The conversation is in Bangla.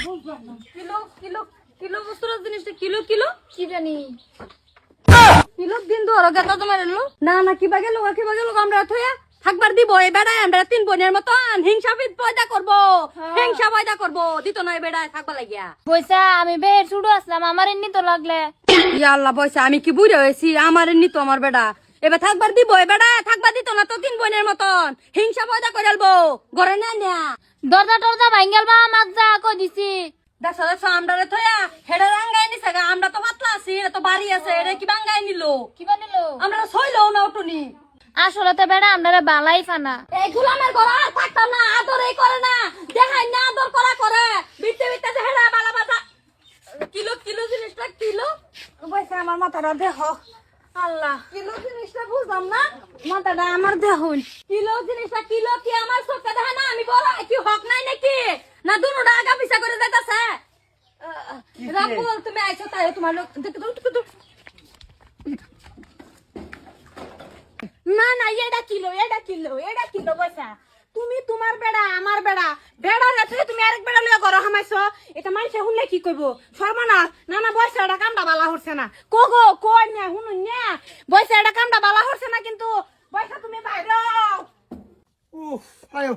বুঝলাম না কিলো কিলো কিলো বস্তুর জিনিসটা কিলো কিলো কি জানি কিলো দিন তো আর গাতা তোমার এলো না না কিবা গেল আমরা থয়া থাকবার দিব এই বেড়ায় আমরা তিন বোনের মতন হিংসা পয়দা করব হিংসা পয়দা করব দিত না এই বেড়ায় থাকবা লাগিয়া পয়সা আমি বের ছুড়ো আসলাম আমার এমনি তো লাগলে ইয়া আল্লাহ পয়সা আমি কি বুড়ে হয়েছি আমার এমনি তো আমার বেড়া এবার থাকবার দিব এই বেড়ায় থাকবা দিত না তো তিন বোনের মতন হিংসা পয়দা করে আলবো ঘরে না না দরজা টরজা ভাঙ্গেল বা মাছ যা কই দিছি দেখো আমরা থয়া হেডে রাঙ্গাই নিছে গা আমরা তো পাতলা আছি এটা তো বাড়ি আছে এটা কি বাঙ্গাই নিলো কি বানিলো আমরা সইলও না উঠুনি আসলে তো বেড়া আমরা বালাই ফানা এই গুলামের ঘর আর থাকতাম না আদরই করে না দেখাই না আদর করা করে বিতে বিতে যে হেডা বালা বাজা কিলো কিলো জিনিসটা কিলো পয়সা আমার মাথাটা দেহ আল্লাহ কিলো জিনিসটা বুঝলাম না মাথাটা আমার দেখুন কিলো জিনিসটা কিলো কি আমার চোখে দেখা না আমি বলা কি হক নাই নাকি না দুনোটা আগা পিছা করে যাইতাছে রাবুল তুমি আইছো তাই তোমার লোক না না এটা কিলো পয়সা তুমি তোমার বেড়া আমার বেড়া বেড়া রেখে তুমি আরেক বেড়া লিয়ে ঘর হামাইছো এটা মানুষে শুনলে কি কইব সর্বনাশ না না বয়সে এটা কামটা বালা হচ্ছে না কগো কই না শুনুন না বয়সে এটা কামটা বালা হচ্ছে না কিন্তু বয়সা তুমি বাইরে উফ আয়ো